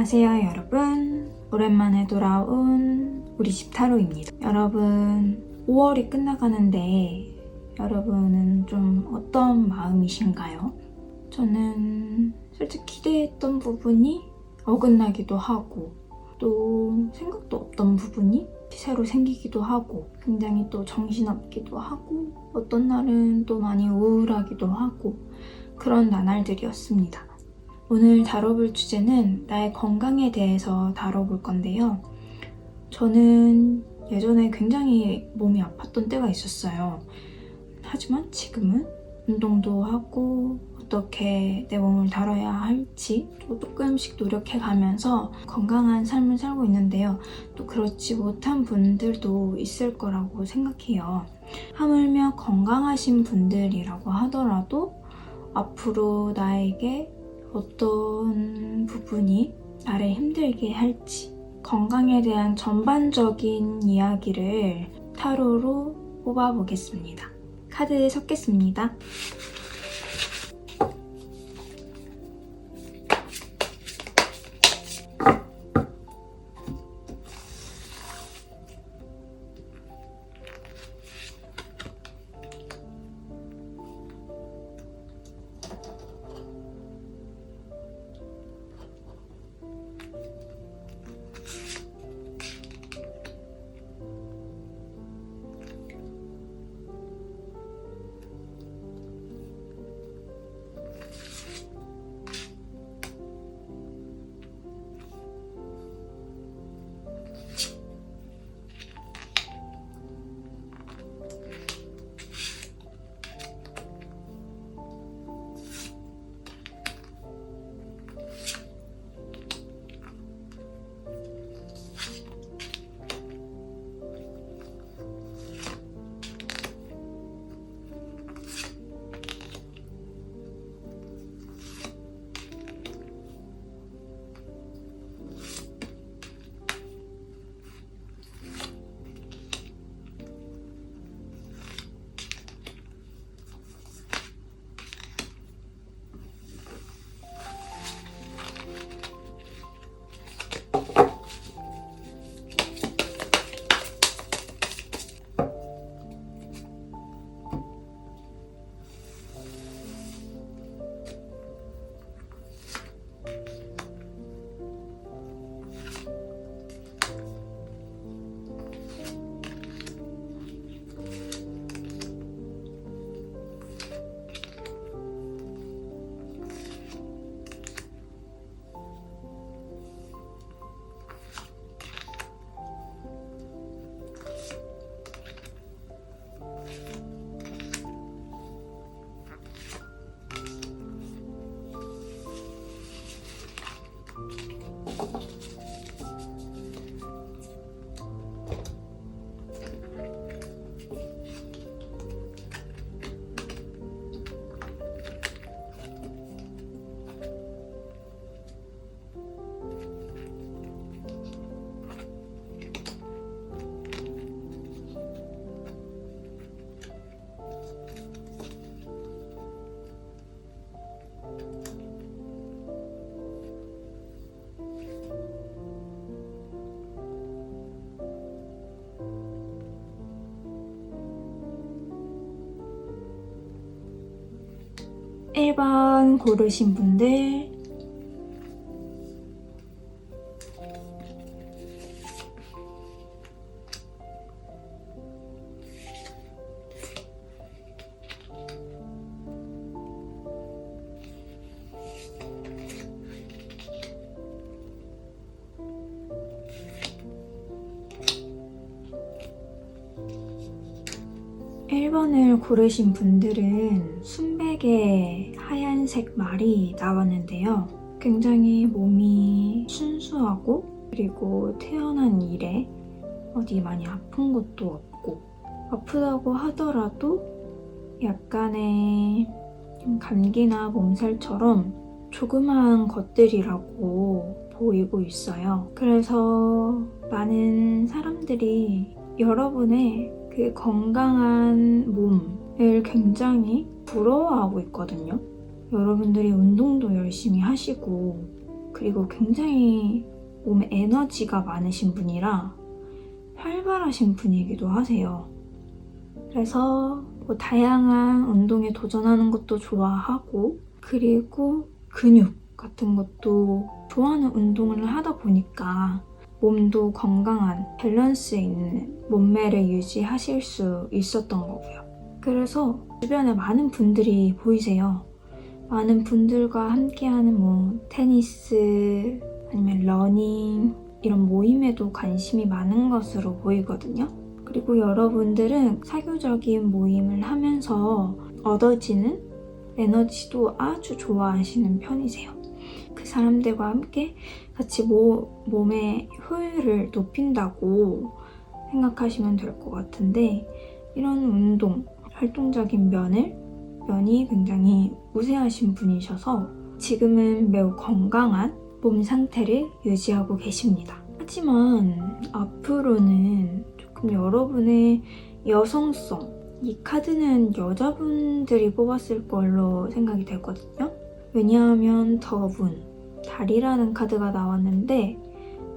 안녕하세요 여러분, 오랜만에 돌아온 우리 집 타로입니다. 여러분 5월이 끝나가는데 여러분은 좀 어떤 마음이신가요? 저는 솔직히 기대했던 부분이 어긋나기도 하고 또 생각도 없던 부분이 새로 생기기도 하고 굉장히 또 정신없기도 하고 어떤 날은 또 많이 우울하기도 하고 그런 나날들이었습니다. 오늘 다뤄볼 주제는 나의 건강에 대해서 다뤄볼 건데요. 저는 예전에 굉장히 몸이 아팠던 때가 있었어요. 하지만 지금은 운동도 하고 어떻게 내 몸을 다뤄야 할지 또 조금씩 노력해가면서 건강한 삶을 살고 있는데요. 또 그렇지 못한 분들도 있을 거라고 생각해요. 하물며 건강하신 분들이라고 하더라도 앞으로 나에게 어떤 부분이 나를 힘들게 할지 건강에 대한 전반적인 이야기를 타로로 뽑아보겠습니다. 카드 섞겠습니다. (1번) 1번 고르신 분들 1번을 고르신 분들은 순백의 하얀색 말이 나왔는데요. 굉장히 몸이 순수하고 그리고 태어난 이래 어디 많이 아픈 것도 없고 아프다고 하더라도 약간의 감기나 몸살처럼 조그마한 것들이라고 보이고 있어요. 그래서 많은 사람들이 여러분의 그 건강한 몸을 굉장히 부러워하고 있거든요. 여러분들이 운동도 열심히 하시고 그리고 굉장히 몸에 에너지가 많으신 분이라 활발하신 분이기도 하세요. 그래서 뭐 다양한 운동에 도전하는 것도 좋아하고, 그리고 근육 같은 것도 좋아하는 운동을 하다 보니까 몸도 건강한 밸런스 있는 몸매를 유지하실 수 있었던 거고요. 그래서 주변에 많은 분들이 보이세요. 많은 분들과 함께하는 뭐 테니스 아니면 러닝 이런 모임에도 관심이 많은 것으로 보이거든요. 그리고 여러분들은 사교적인 모임을 하면서 얻어지는 에너지도 아주 좋아하시는 편이세요. 그 사람들과 함께 같이 몸의 효율을 높인다고 생각하시면 될 것 같은데, 이런 운동, 활동적인 면이 굉장히 우세하신 분이셔서 지금은 매우 건강한 몸 상태를 유지하고 계십니다. 하지만 앞으로는 조금 여러분의 여성성, 이 카드는 여자분들이 뽑았을 걸로 생각이 되거든요. 왜냐하면 더분, 달이라는 카드가 나왔는데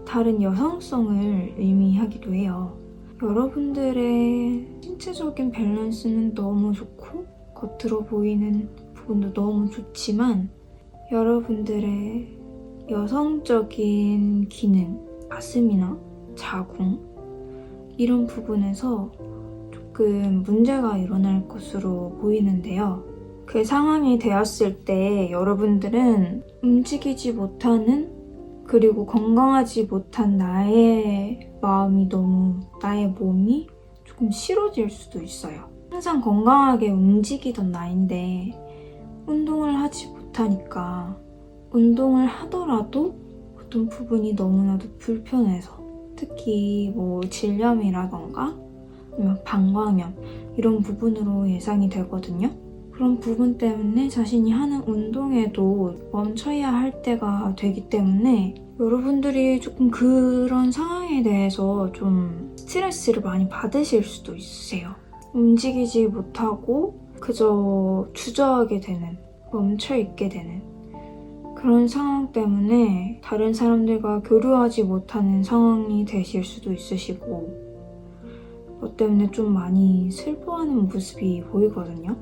달은 여성성을 의미하기도 해요. 여러분들의 신체적인 밸런스는 너무 좋고 겉으로 보이는 부분도 너무 좋지만 여러분들의 여성적인 기능, 가슴이나 자궁 이런 부분에서 조금 문제가 일어날 것으로 보이는데요. 그 상황이 되었을 때 여러분들은 움직이지 못하는, 그리고 건강하지 못한 나의 몸이 조금 싫어질 수도 있어요. 항상 건강하게 움직이던 나인데 운동을 하지 못하니까, 운동을 하더라도 어떤 부분이 너무나도 불편해서, 특히 뭐 질염이라던가 아니면 방광염 이런 부분으로 예상이 되거든요. 그런 부분 때문에 자신이 하는 운동에도 멈춰야 할 때가 되기 때문에 여러분들이 조금 그런 상황에 대해서 좀 스트레스를 많이 받으실 수도 있으세요. 움직이지 못하고 그저 주저하게 되는, 멈춰있게 되는 그런 상황 때문에 다른 사람들과 교류하지 못하는 상황이 되실 수도 있으시고, 그것 때문에 좀 많이 슬퍼하는 모습이 보이거든요.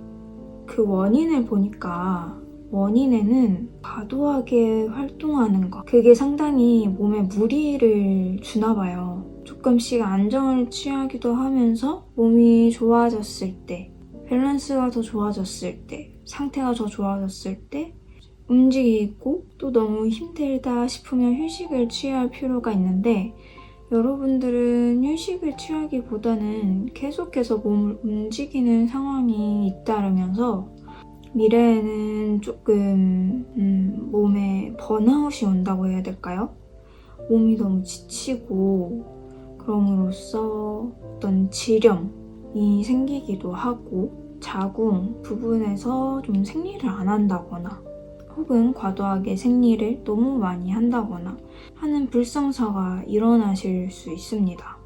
그 원인을 보니까 원인에는 과도하게 활동하는 것, 그게 상당히 몸에 무리를 주나 봐요. 조금씩 안정을 취하기도 하면서 몸이 좋아졌을 때, 밸런스가 더 좋아졌을 때, 상태가 더 좋아졌을 때 움직이고 또 너무 힘들다 싶으면 휴식을 취할 필요가 있는데, 여러분들은 휴식을 취하기보다는 계속해서 몸을 움직이는 상황이 잇따르면서 미래에는 조금 몸에 번아웃이 온다고 해야 될까요? 몸이 너무 지치고 그럼으로써 어떤 질염이 생기기도 하고, 자궁 부분에서 좀 생리를 안 한다거나 혹은 과도하게 생리를 너무 많이 한다거나 하는 불성사가 일어나실 수 있습니다.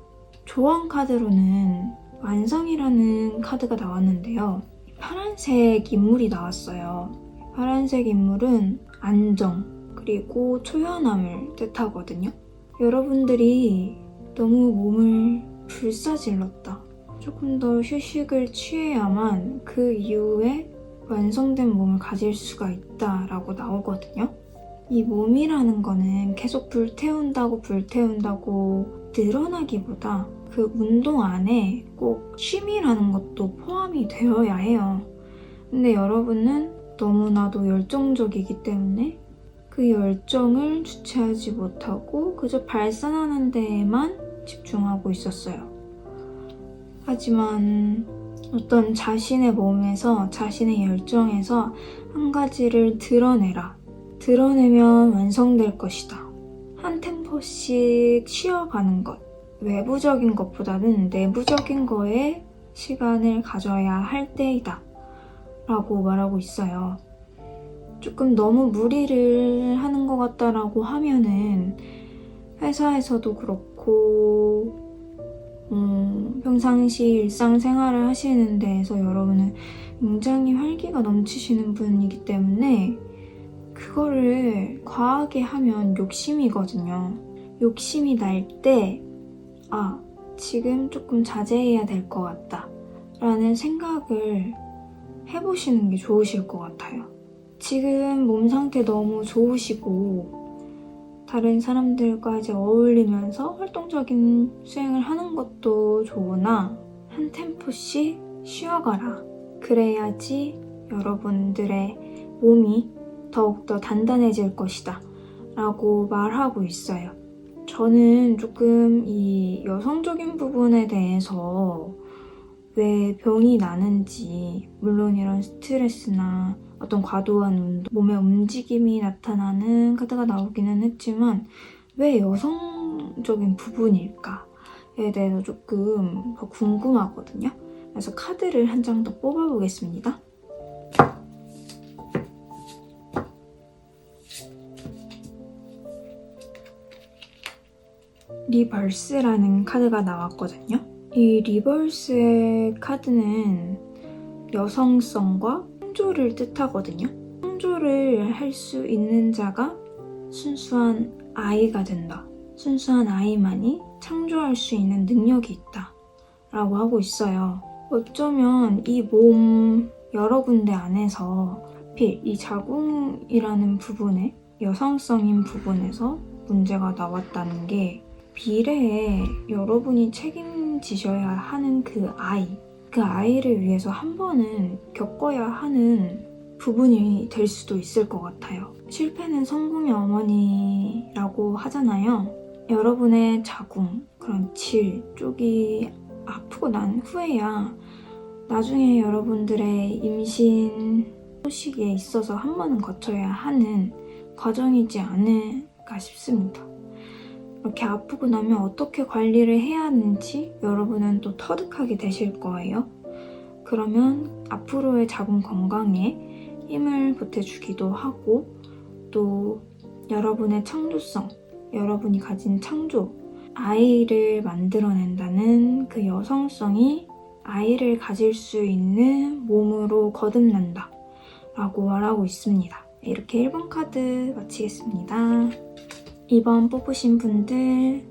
조언 카드로는 완성이라는 카드가 나왔는데요. 파란색 인물이 나왔어요. 파란색 인물은 안정, 그리고 초연함을 뜻하거든요. 여러분들이 너무 몸을 불사질렀다, 조금 더 휴식을 취해야만 그 이후에 완성된 몸을 가질 수가 있다라고 나오거든요. 이 몸이라는 거는 계속 불태운다고 늘어나기보다 그 운동 안에 꼭 쉼이라는 것도 포함이 되어야 해요. 근데 여러분은 너무나도 열정적이기 때문에 그 열정을 주체하지 못하고 그저 발산하는 데에만 집중하고 있었어요. 하지만 어떤 자신의 몸에서, 자신의 열정에서 한 가지를 드러내면 완성될 것이다. 한 템포씩 쉬어가는 것, 외부적인 것보다는 내부적인 거에 시간을 가져야 할 때이다 라고 말하고 있어요. 조금 너무 무리를 하는 것 같다라고 하면은 회사에서도 그렇고 평상시 일상생활을 하시는 데에서 여러분은 굉장히 활기가 넘치시는 분이기 때문에 그거를 과하게 하면 욕심이거든요. 욕심이 날 때, 지금 조금 자제해야 될 것 같다 라는 생각을 해보시는 게 좋으실 것 같아요. 지금 몸 상태 너무 좋으시고 다른 사람들과 이제 어울리면서 활동적인 수행을 하는 것도 좋으나 한 템포씩 쉬어가라. 그래야지 여러분들의 몸이 더욱더 단단해질 것이다 라고 말하고 있어요. 저는 조금 이 여성적인 부분에 대해서 왜 병이 나는지, 물론 이런 스트레스나 어떤 과도한 운동, 몸의 움직임이 나타나는 카드가 나오기는 했지만 왜 여성적인 부분일까에 대해서 조금 더 궁금하거든요. 그래서 카드를 한 장 더 뽑아보겠습니다. 리버스라는 카드가 나왔거든요. 이 리버스의 카드는 여성성과 창조를 뜻하거든요. 창조를 할 수 있는 자가 순수한 아이가 된다. 순수한 아이만이 창조할 수 있는 능력이 있다 라고 하고 있어요. 어쩌면 이 몸 여러 군데 안에서 하필 이 자궁이라는 부분에, 여성성인 부분에서 문제가 나왔다는 게 미래에 여러분이 책임지셔야 하는 그 아이를 위해서 한 번은 겪어야 하는 부분이 될 수도 있을 것 같아요. 실패는 성공의 어머니라고 하잖아요. 여러분의 자궁, 그런 질 쪽이 아프고 난 후에야 나중에 여러분들의 임신 소식에 있어서 한 번은 거쳐야 하는 과정이지 않을까 싶습니다. 이렇게 아프고 나면 어떻게 관리를 해야 하는지 여러분은 또 터득하게 되실 거예요. 그러면 앞으로의 자궁 건강에 힘을 보태주기도 하고 또 여러분의 창조성, 여러분이 가진 창조, 아이를 만들어낸다는 그 여성성이 아이를 가질 수 있는 몸으로 거듭난다 라고 말하고 있습니다. 이렇게 1번 카드 마치겠습니다. 2번 뽑으신 분들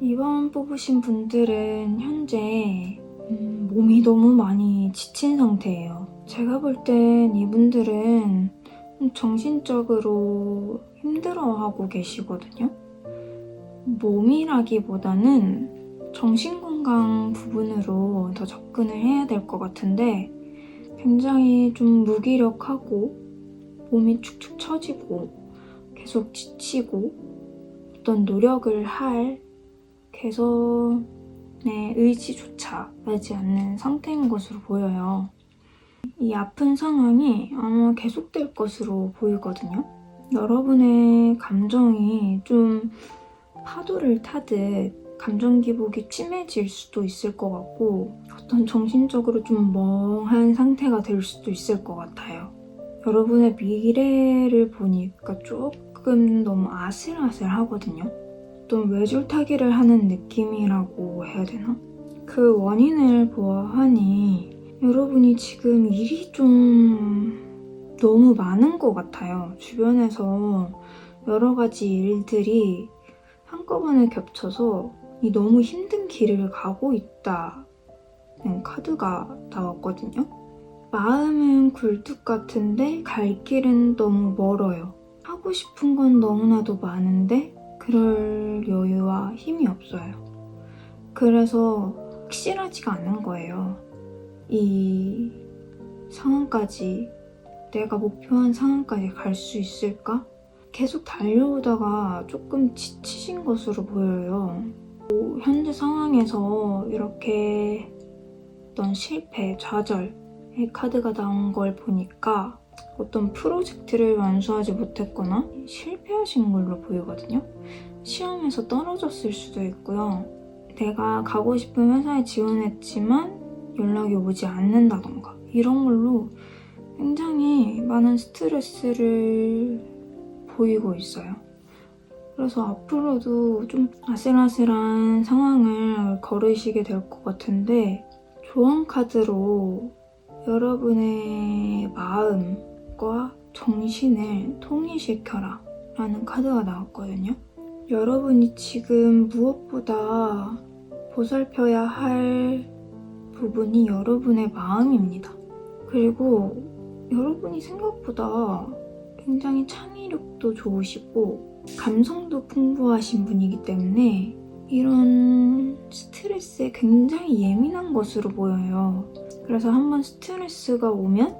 이번 뽑으신 분들은 현재 몸이 너무 많이 지친 상태예요. 제가 볼 땐 이분들은 정신적으로 힘들어하고 계시거든요. 몸이라기보다는 정신건강 부분으로 더 접근을 해야 될 것 같은데 굉장히 좀 무기력하고 몸이 축축 처지고 계속 지치고 어떤 노력을 할 개선의 의지조차 나지 않는 상태인 것으로 보여요. 이 아픈 상황이 아마 계속될 것으로 보이거든요. 여러분의 감정이 좀 파도를 타듯 감정 기복이 심해질 수도 있을 것 같고 어떤 정신적으로 좀 멍한 상태가 될 수도 있을 것 같아요. 여러분의 미래를 보니까 조금 너무 아슬아슬하거든요. 어떤 외줄타기를 하는 느낌이라고 해야 되나? 그 원인을 보아하니 여러분이 지금 일이 좀 너무 많은 것 같아요. 주변에서 여러 가지 일들이 한꺼번에 겹쳐서 이 너무 힘든 길을 가고 있다는 카드가 나왔거든요. 마음은 굴뚝 같은데 갈 길은 너무 멀어요. 하고 싶은 건 너무나도 많은데 그럴 여유와 힘이 없어요. 그래서 확실하지가 않은 거예요. 이 상황까지, 내가 목표한 상황까지 갈 수 있을까? 계속 달려오다가 조금 지치신 것으로 보여요. 현재 상황에서 이렇게 어떤 실패, 좌절의 카드가 나온 걸 보니까 어떤 프로젝트를 완수하지 못했거나 실패하신 걸로 보이거든요. 시험에서 떨어졌을 수도 있고요. 내가 가고 싶은 회사에 지원했지만 연락이 오지 않는다던가 이런 걸로 굉장히 많은 스트레스를 보이고 있어요. 그래서 앞으로도 좀 아슬아슬한 상황을 걸으시게 될 것 같은데, 조언 카드로 여러분의 마음과 정신을 통일시켜라 라는 카드가 나왔거든요. 여러분이 지금 무엇보다 보살펴야 할 부분이 여러분의 마음입니다. 그리고 여러분이 생각보다 굉장히 창의력도 좋으시고 감성도 풍부하신 분이기 때문에 이런 스트레스에 굉장히 예민한 것으로 보여요. 그래서 한번 스트레스가 오면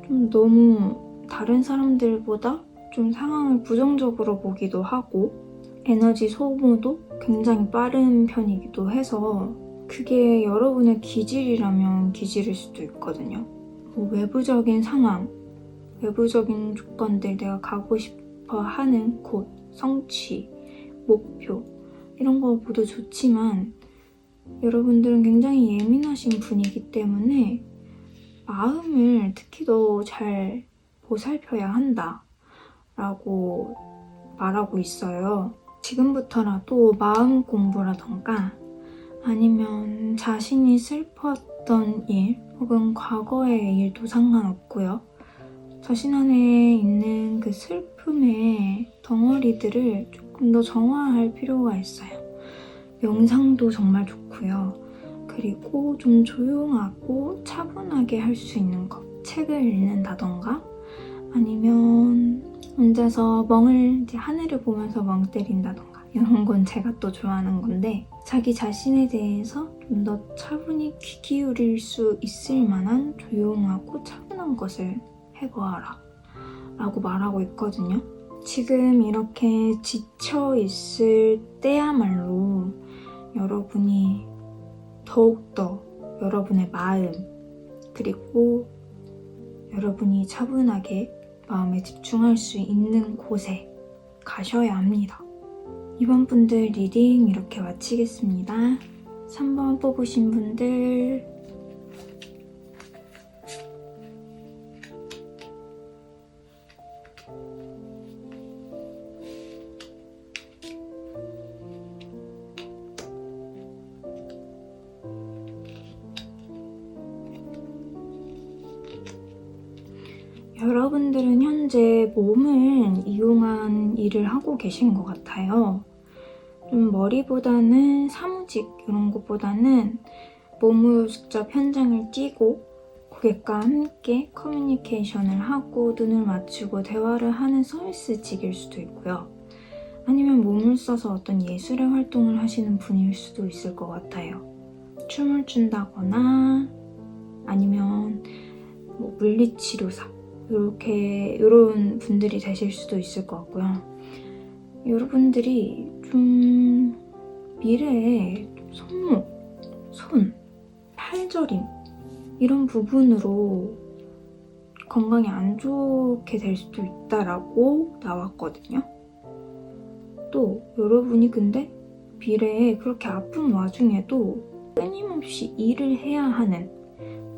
좀 너무 다른 사람들보다 좀 상황을 부정적으로 보기도 하고 에너지 소모도 굉장히 빠른 편이기도 해서 그게 여러분의 기질이라면 기질일 수도 있거든요. 뭐 외부적인 상황, 외부적인 조건들, 내가 가고 싶어 하는 곳, 성취, 목표 이런 거 모두 좋지만 여러분들은 굉장히 예민하신 분이기 때문에 마음을 특히 더 잘 보살펴야 한다 라고 말하고 있어요. 지금부터라도 마음 공부라던가 아니면 자신이 슬펐던 일 혹은 과거의 일도 상관없고요. 자신 안에 있는 그 슬픔의 덩어리들을 조금 더 정화할 필요가 있어요. 명상도 정말 좋고요. 그리고 좀 조용하고 차분하게 할 수 있는 것. 책을 읽는다던가 아니면 혼자서 이제 하늘을 보면서 멍 때린다던가 이런 건 제가 또 좋아하는 건데 자기 자신에 대해서 좀 더 차분히 귀 기울일 수 있을 만한 조용하고 차분한 것을 해보아라 라고 말하고 있거든요. 지금 이렇게 지쳐 있을 때야말로 여러분이 더욱더 여러분의 마음 그리고 여러분이 차분하게 마음에 집중할 수 있는 곳에 가셔야 합니다. 이번 분들 리딩 이렇게 마치겠습니다. 3번 뽑으신 분들 여러분들은 현재 몸을 이용한 일을 하고 계신 것 같아요. 좀 머리보다는 사무직 이런 것보다는 몸으로 직접 현장을 뛰고 고객과 함께 커뮤니케이션을 하고 눈을 맞추고 대화를 하는 서비스직일 수도 있고요. 아니면 몸을 써서 어떤 예술의 활동을 하시는 분일 수도 있을 것 같아요. 춤을 춘다거나 아니면 뭐 물리치료사 이런 분들이 되실 수도 있을 것 같고요. 여러분들이 좀 미래에 손목, 손, 팔저림 이런 부분으로 건강이 안 좋게 될 수도 있다라고 나왔거든요. 또 여러분이 근데 미래에 그렇게 아픈 와중에도 끊임없이 일을 해야 하는,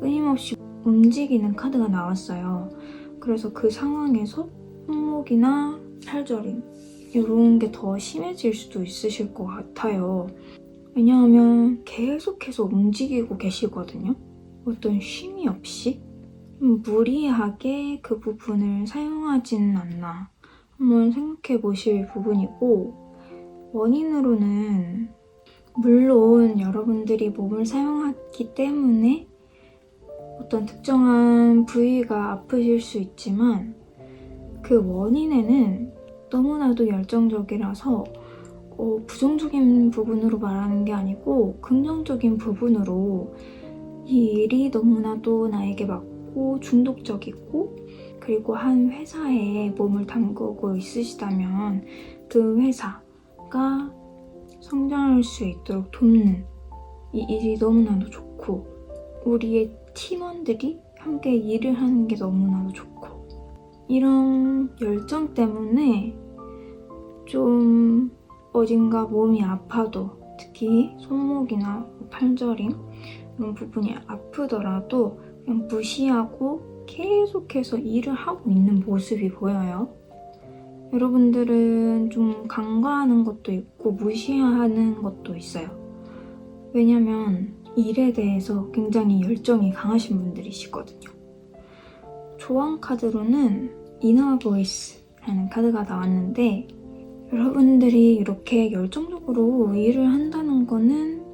끊임없이 움직이는 카드가 나왔어요. 그래서 그 상황에서 손목이나 팔저림 이런 게 더 심해질 수도 있으실 것 같아요. 왜냐하면 계속해서 움직이고 계시거든요. 어떤 쉼이 없이 무리하게 그 부분을 사용하지는 않나 한번 생각해 보실 부분이고, 원인으로는 물론 여러분들이 몸을 사용하기 때문에 어떤 특정한 부위가 아프실 수 있지만 그 원인에는 너무나도 열정적이라서 부정적인 부분으로 말하는 게 아니고 긍정적인 부분으로 이 일이 너무나도 나에게 맞고 중독적이고, 그리고 한 회사에 몸을 담그고 있으시다면 그 회사가 성장할 수 있도록 돕는 이 일이 너무나도 좋고, 우리의 팀원들이 함께 일을 하는 게 너무나도 좋고, 이런 열정 때문에 좀 어딘가 몸이 아파도, 특히 손목이나 팔저림 이런 부분이 아프더라도 그냥 무시하고 계속해서 일을 하고 있는 모습이 보여요. 여러분들은 좀 간과하는 것도 있고 무시하는 것도 있어요. 왜냐면 일에 대해서 굉장히 열정이 강하신 분들이시거든요. 조언 카드로는 이너 보이스라는 카드가 나왔는데 여러분들이 이렇게 열정적으로 일을 한다는 거는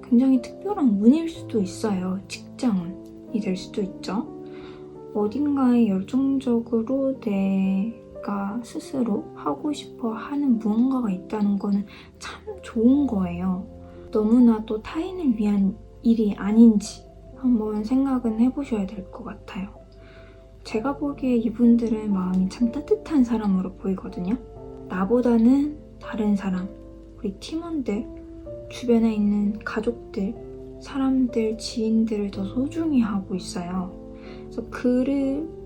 굉장히 특별한 운일 수도 있어요. 직장운이 될 수도 있죠. 어딘가에 열정적으로 내가 스스로 하고 싶어 하는 무언가가 있다는 거는 참 좋은 거예요. 너무나도 타인을 위한 일이 아닌지 한번 생각은 해보셔야 될 것 같아요. 제가 보기에 이분들은 마음이 참 따뜻한 사람으로 보이거든요. 나보다는 다른 사람, 우리 팀원들, 주변에 있는 가족들, 사람들, 지인들을 더 소중히 하고 있어요. 그래서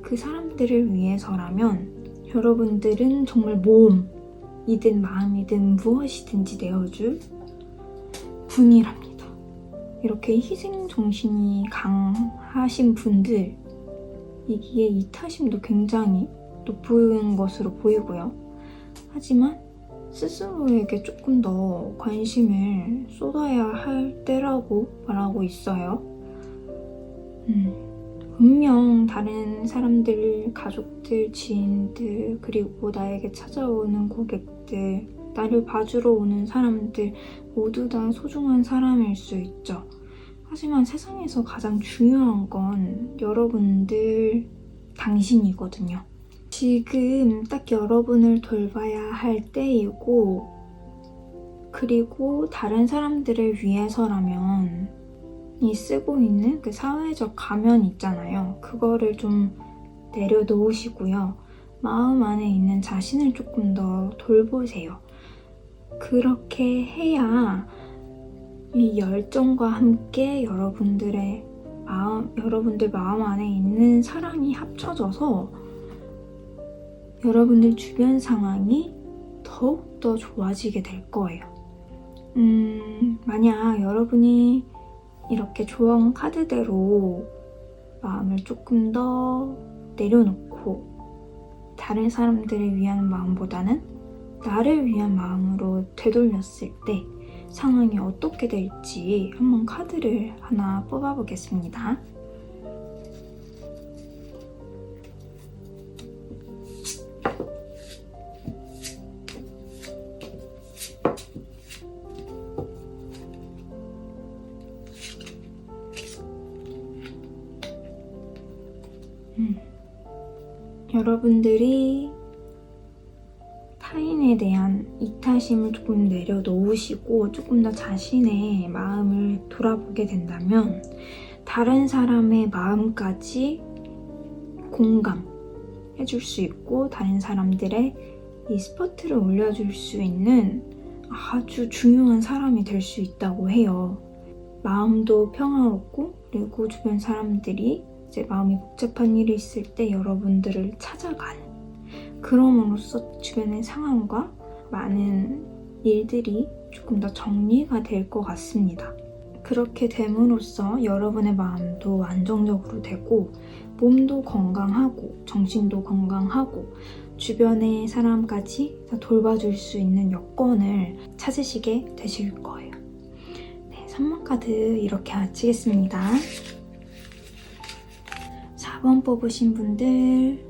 그 사람들을 위해서라면 여러분들은 정말 몸이든 마음이든 무엇이든지 내어줄 분이랍니다. 이렇게 희생정신이 강하신 분들, 이기에 이타심도 굉장히 높은 것으로 보이고요. 하지만 스스로에게 조금 더 관심을 쏟아야 할 때라고 말하고 있어요. 분명 다른 사람들, 가족들, 지인들, 그리고 나에게 찾아오는 고객들, 나를 봐주러 오는 사람들 모두 다 소중한 사람일 수 있죠. 하지만 세상에서 가장 중요한 건 여러분들 당신이거든요. 지금 딱 여러분을 돌봐야 할 때이고, 그리고 다른 사람들을 위해서라면 이 쓰고 있는 그 사회적 가면 있잖아요. 그거를 좀 내려놓으시고요. 마음 안에 있는 자신을 조금 더 돌보세요. 그렇게 해야 이 열정과 함께 여러분들 마음 안에 있는 사랑이 합쳐져서 여러분들 주변 상황이 더욱더 좋아지게 될 거예요. 만약 여러분이 이렇게 조언 카드대로 마음을 조금 더 내려놓고 다른 사람들을 위한 마음보다는 나를 위한 마음으로 되돌렸을 때 상황이 어떻게 될지 한번 카드를 하나 뽑아보겠습니다. 여러분들이 타인에 대한 이타심을 조금 내려놓으시고 조금 더 자신의 마음을 돌아보게 된다면 다른 사람의 마음까지 공감해줄 수 있고 다른 사람들의 이 스포트를 올려줄 수 있는 아주 중요한 사람이 될 수 있다고 해요. 마음도 평화롭고 그리고 주변 사람들이 이제 마음이 복잡한 일이 있을 때 여러분들을 찾아가는, 그럼으로써 주변의 상황과 많은 일들이 조금 더 정리가 될 것 같습니다. 그렇게 됨으로써 여러분의 마음도 안정적으로 되고 몸도 건강하고 정신도 건강하고 주변의 사람까지 다 돌봐줄 수 있는 여건을 찾으시게 되실 거예요. 네, 선물 카드 이렇게 마치겠습니다. 4번 뽑으신 분들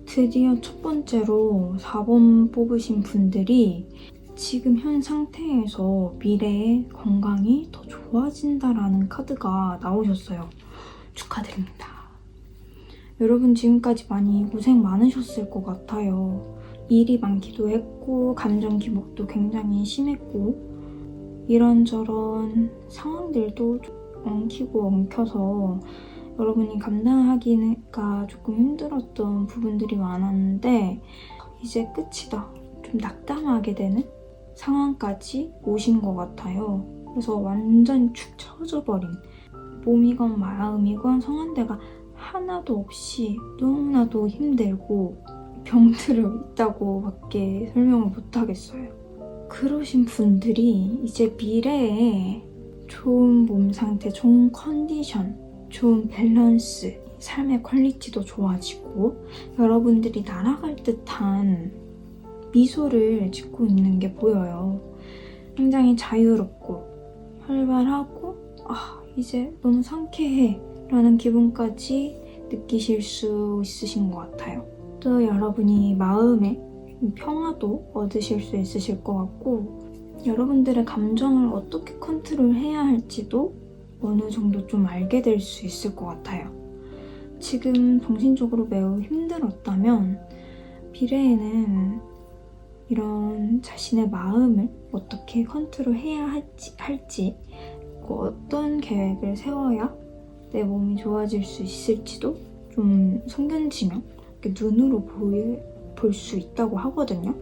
드디어 첫 번째로 4번 뽑으신 분들이 지금 현 상태에서 미래의 건강이 더 좋아진다라는 카드가 나오셨어요. 축하드립니다. 여러분 지금까지 많이 고생 많으셨을 것 같아요. 일이 많기도 했고 감정 기복도 굉장히 심했고 이런저런 상황들도 엉키고 엉켜서 여러분이 감당하기가 조금 힘들었던 부분들이 많았는데 이제 끝이다. 좀 낙담하게 되는 상황까지 오신 것 같아요. 그래서 완전 축 처져버린, 몸이건 마음이건 성한대가 하나도 없이 너무나도 힘들고 병들어 있다고밖에 설명을 못하겠어요. 그러신 분들이 이제 미래에 좋은 몸 상태, 좋은 컨디션, 좋은 밸런스, 삶의 퀄리티도 좋아지고 여러분들이 날아갈 듯한 미소를 짓고 있는 게 보여요. 굉장히 자유롭고 활발하고 이제 너무 상쾌해 라는 기분까지 느끼실 수 있으신 것 같아요. 또 여러분이 마음에 평화도 얻으실 수 있으실 것 같고 여러분들의 감정을 어떻게 컨트롤해야 할지도 어느 정도 좀 알게 될 수 있을 것 같아요. 지금 정신적으로 매우 힘들었다면 미래에는 이런 자신의 마음을 어떻게 컨트롤해야 할지 어떤 계획을 세워야 내 몸이 좋아질 수 있을지도 좀 성견지명, 눈으로 볼 수 있다고 하거든요.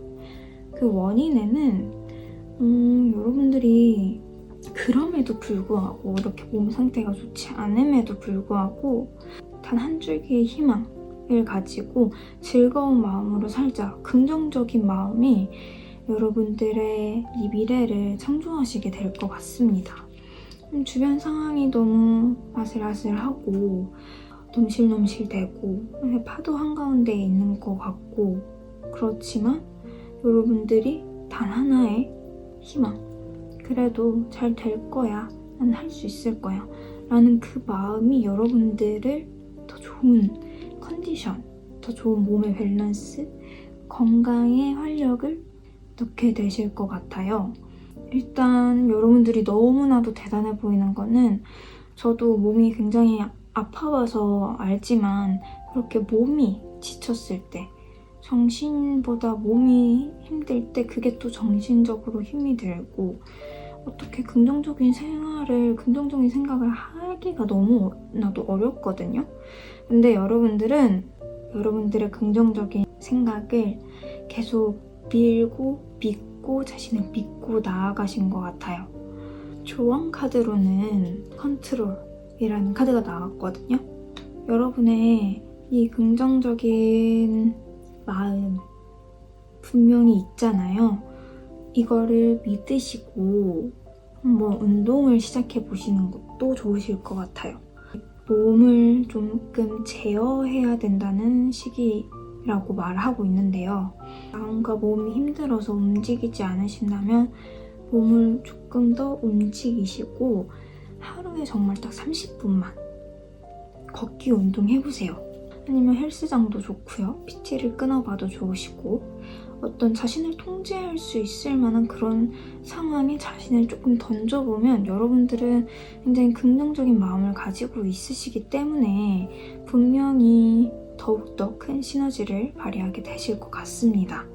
그 원인에는 여러분들이 그럼에도 불구하고 이렇게 몸 상태가 좋지 않음에도 불구하고 단 한 줄기의 희망을 가지고 즐거운 마음으로 살자, 긍정적인 마음이 여러분들의 이 미래를 창조하시게 될 것 같습니다. 주변 상황이 너무 아슬아슬하고 넘실넘실대고 파도 한가운데 있는 것 같고 그렇지만 여러분들이 단 하나의 희망, 그래도 잘 될 거야, 난 할 수 있을 거야 라는 그 마음이 여러분들을 더 좋은 컨디션, 더 좋은 몸의 밸런스, 건강의 활력을 넣게 되실 것 같아요. 일단 여러분들이 너무나도 대단해 보이는 거는 저도 몸이 굉장히 아파봐서 알지만 그렇게 몸이 지쳤을 때, 정신보다 몸이 힘들 때 그게 또 정신적으로 힘이 들고 어떻게 긍정적인 생각을 하기가 너무나도 어렵거든요. 근데 여러분들은 여러분들의 긍정적인 생각을 계속 밀고 믿고 자신을 믿고 나아가신 것 같아요. 조언 카드로는 컨트롤이라는 카드가 나왔거든요. 여러분의 이 긍정적인 마음 분명히 있잖아요. 이거를 믿으시고 한번 운동을 시작해 보시는 것도 좋으실 것 같아요. 몸을 조금 제어해야 된다는 시기라고 말하고 있는데요. 마음과 몸이 힘들어서 움직이지 않으신다면 몸을 조금 더 움직이시고 하루에 정말 딱 30분만 걷기 운동 해보세요. 아니면 헬스장도 좋고요. PT를 끊어봐도 좋으시고 어떤 자신을 통제할 수 있을 만한 그런 상황에 자신을 조금 던져보면 여러분들은 굉장히 긍정적인 마음을 가지고 있으시기 때문에 분명히 더욱더 큰 시너지를 발휘하게 되실 것 같습니다.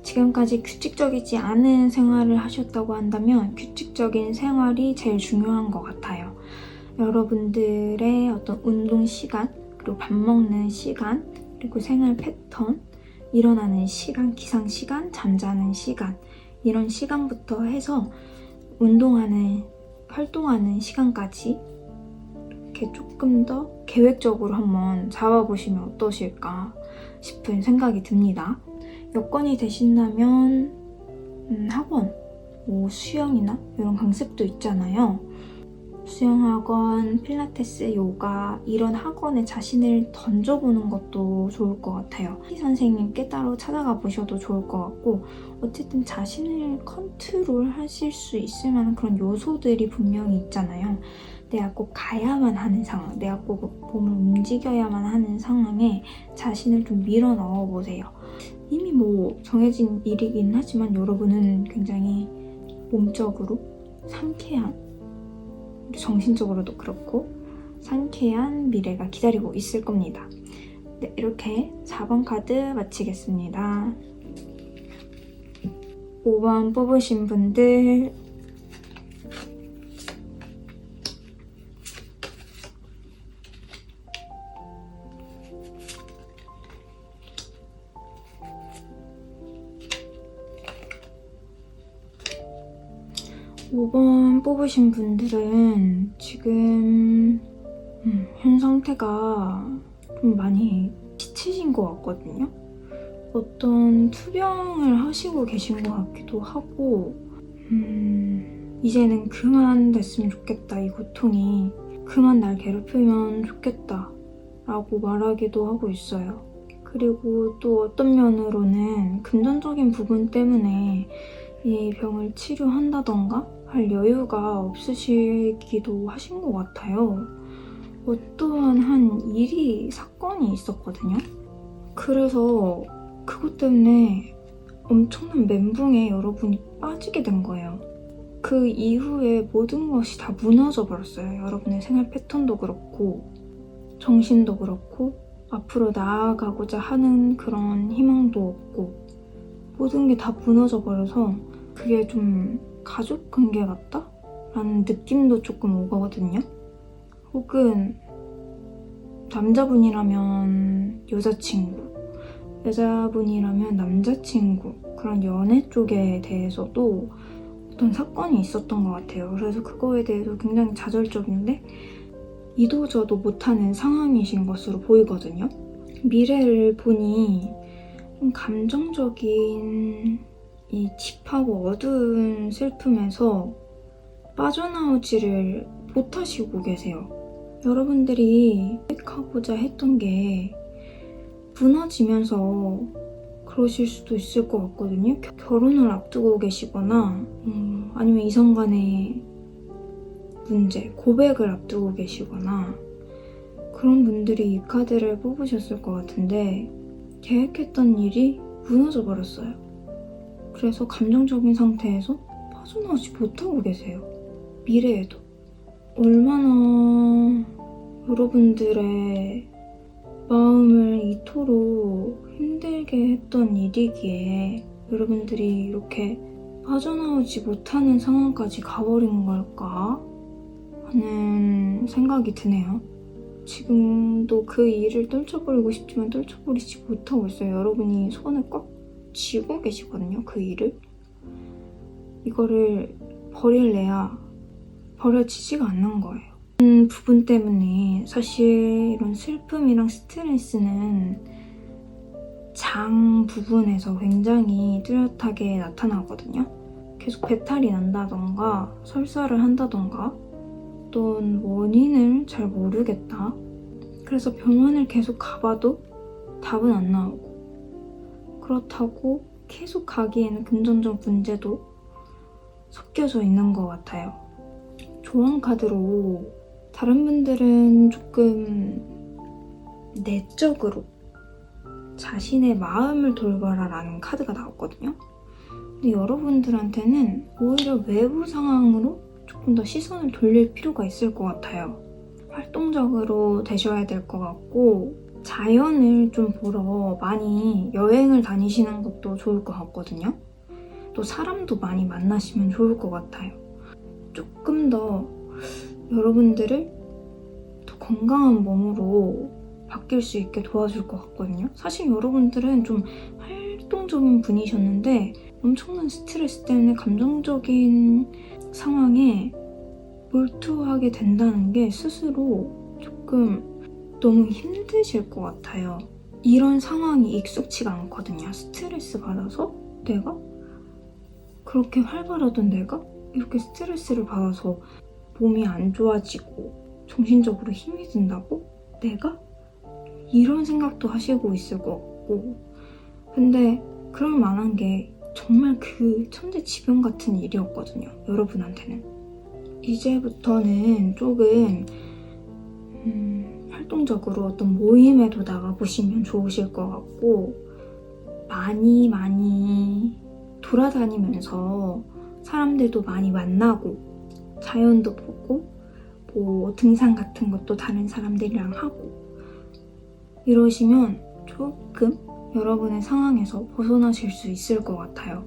지금까지 규칙적이지 않은 생활을 하셨다고 한다면 규칙적인 생활이 제일 중요한 것 같아요. 여러분들의 어떤 운동 시간, 그리고 밥 먹는 시간, 그리고 생활 패턴, 일어나는 시간, 기상 시간, 잠자는 시간, 이런 시간부터 해서 활동하는 시간까지 이렇게 조금 더 계획적으로 한번 잡아보시면 어떠실까 싶은 생각이 듭니다. 여건이 되신다면 학원, 수영이나 이런 강습도 있잖아요. 수영학원, 필라테스, 요가 이런 학원에 자신을 던져보는 것도 좋을 것 같아요. 선생님께 따로 찾아가 보셔도 좋을 것 같고 어쨌든 자신을 컨트롤 하실 수 있을 만한 그런 요소들이 분명히 있잖아요. 내가 꼭 가야만 하는 상황, 내가 꼭 몸을 움직여야만 하는 상황에 자신을 좀 밀어 넣어 보세요. 이미 정해진 일이긴 하지만 여러분은 굉장히 몸적으로 상쾌한, 정신적으로도 그렇고 상쾌한 미래가 기다리고 있을 겁니다. 네, 이렇게 4번 카드 마치겠습니다. 5번 뽑으신 분들 5번 뽑으신 분들은 지금 현 상태가 좀 많이 지치신 것 같거든요. 어떤 투병을 하시고 계신 것 같기도 하고 이제는 그만 됐으면 좋겠다. 이 고통이 그만 날 괴롭히면 좋겠다 라고 말하기도 하고 있어요. 그리고 또 어떤 면으로는 금전적인 부분 때문에 이 병을 치료한다던가 할 여유가 없으시기도 하신 것 같아요. 어떠한 한 일이 사건이 있었거든요. 그래서 그것 때문에 엄청난 멘붕에 여러분이 빠지게 된 거예요. 그 이후에 모든 것이 다 무너져 버렸어요. 여러분의 생활 패턴도 그렇고 정신도 그렇고 앞으로 나아가고자 하는 그런 희망도 없고 모든 게 다 무너져 버려서 그게 좀 가족 관계 같다? 라는 느낌도 조금 오거든요. 혹은 남자분이라면 여자친구, 여자분이라면 남자친구, 그런 연애 쪽에 대해서도 어떤 사건이 있었던 것 같아요. 그래서 그거에 대해서 굉장히 좌절적인데 이도저도 못하는 상황이신 것으로 보이거든요. 미래를 보니 좀 감정적인 이 딥하고 어두운 슬픔에서 빠져나오지를 못하시고 계세요. 여러분들이 하고자 했던 게 무너지면서 그러실 수도 있을 것 같거든요. 결혼을 앞두고 계시거나 아니면 이성 간의 문제, 고백을 앞두고 계시거나 그런 분들이 이 카드를 뽑으셨을 것 같은데 계획했던 일이 무너져 버렸어요. 그래서 감정적인 상태에서 빠져나오지 못하고 계세요. 미래에도. 얼마나 여러분들의 마음을 이토록 힘들게 했던 일이기에 여러분들이 이렇게 빠져나오지 못하는 상황까지 가버린 걸까 하는 생각이 드네요. 지금도 그 일을 떨쳐버리고 싶지만 떨쳐버리지 못하고 있어요. 여러분이 손에 꽉 쥐고 계시거든요, 그 일을. 이거를 버릴래야 버려지지가 않는 거예요. 부분 때문에 사실 이런 슬픔이랑 스트레스는 장 부분에서 굉장히 뚜렷하게 나타나거든요. 계속 배탈이 난다던가 설사를 한다던가 어떤 원인을 잘 모르겠다. 그래서 병원을 계속 가봐도 답은 안 나오고 그렇다고 계속 가기에는 금전적 문제도 섞여져 있는 것 같아요. 조언 카드로 다른 분들은 조금 내적으로 자신의 마음을 돌봐라 라는 카드가 나왔거든요. 근데 여러분들한테는 오히려 외부 상황으로 조금 더 시선을 돌릴 필요가 있을 것 같아요. 활동적으로 되셔야 될 것 같고 자연을 좀 보러 많이 여행을 다니시는 것도 좋을 것 같거든요. 또 사람도 많이 만나시면 좋을 것 같아요. 조금 더 여러분들을 더 건강한 몸으로 바뀔 수 있게 도와줄 것 같거든요. 사실 여러분들은 좀 활동적인 분이셨는데 엄청난 스트레스 때문에 감정적인 상황에 몰두하게 된다는 게 스스로 조금 너무 힘드실 것 같아요. 이런 상황이 익숙치가 않거든요. 스트레스 받아서 내가? 그렇게 활발하던 내가? 이렇게 스트레스를 받아서 몸이 안 좋아지고 정신적으로 힘이 든다고? 내가? 이런 생각도 하시고 있을 것 같고 근데 그럴 만한 게 정말 그 천재지변 같은 일이었거든요. 여러분한테는. 이제부터는 조금 활동적으로 어떤 모임에도 나가보시면 좋으실 것 같고 많이 돌아다니면서 사람들도 많이 만나고 자연도 보고 뭐 등산 같은 것도 다른 사람들이랑 하고 이러시면 조금 여러분의 상황에서 벗어나실 수 있을 것 같아요.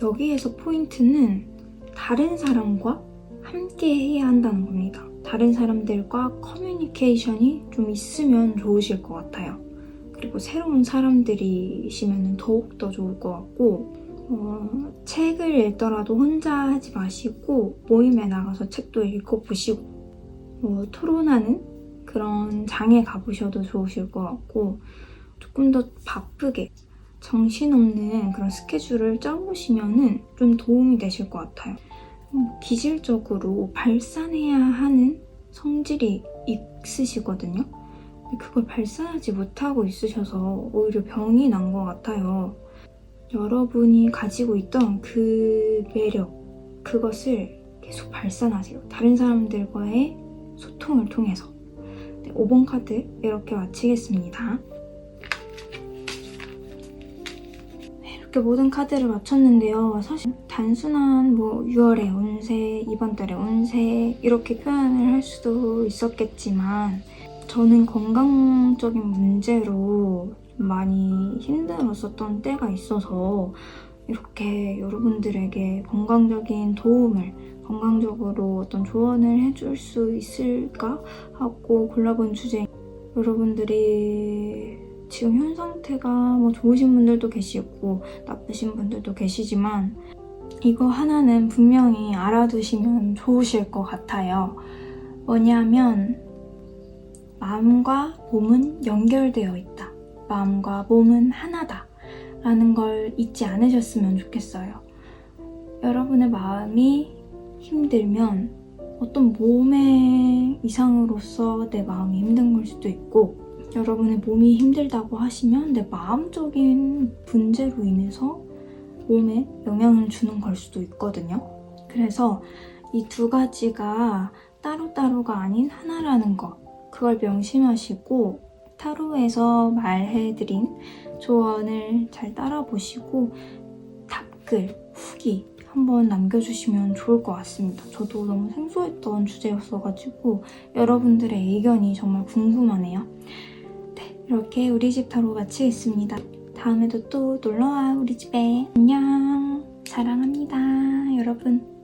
여기에서 포인트는 다른 사람과 함께 해야 한다는 겁니다. 다른 사람들과 커뮤니케이션이 좀 있으면 좋으실 것 같아요. 그리고 새로운 사람들이시면 더욱더 좋을 것 같고 책을 읽더라도 혼자 하지 마시고 모임에 나가서 책도 읽어보시고 토론하는 그런 장에 가보셔도 좋으실 것 같고 조금 더 바쁘게 정신없는 그런 스케줄을 짜보시면은 좀 도움이 되실 것 같아요. 기질적으로 발산해야 하는 성질이 있으시거든요. 근데 그걸 발산하지 못하고 있으셔서 오히려 병이 난 것 같아요. 여러분이 가지고 있던 그 매력, 그것을 계속 발산하세요. 다른 사람들과의 소통을 통해서. 네, 5번 카드 이렇게 마치겠습니다. 이렇게 모든 카드를 맞췄는데요. 사실 단순한 6월의 운세, 이번 달의 운세 이렇게 표현을 할 수도 있었겠지만 저는 건강적인 문제로 많이 힘들었었던 때가 있어서 이렇게 여러분들에게 건강적인 도움을, 건강적으로 어떤 조언을 해줄 수 있을까 하고 골라본 주제. 여러분들이 지금 현 상태가 좋으신 분들도 계시고 나쁘신 분들도 계시지만 이거 하나는 분명히 알아두시면 좋으실 것 같아요. 뭐냐면 마음과 몸은 연결되어 있다. 마음과 몸은 하나다. 라는 걸 잊지 않으셨으면 좋겠어요. 여러분의 마음이 힘들면 어떤 몸의 이상으로서 내 마음이 힘든 걸 수도 있고 여러분의 몸이 힘들다고 하시면 내 마음적인 문제로 인해서 몸에 영향을 주는 걸 수도 있거든요. 그래서 이 두 가지가 따로따로가 아닌 하나라는 거, 그걸 명심하시고 타로에서 말해드린 조언을 잘 따라보시고 답글, 후기 한번 남겨주시면 좋을 것 같습니다. 저도 너무 생소했던 주제였어가지고 여러분들의 의견이 정말 궁금하네요. 네, 이렇게 우리 집 타로 마치겠습니다. 다음에도 또 놀러와 우리 집에. 안녕. 사랑합니다, 여러분.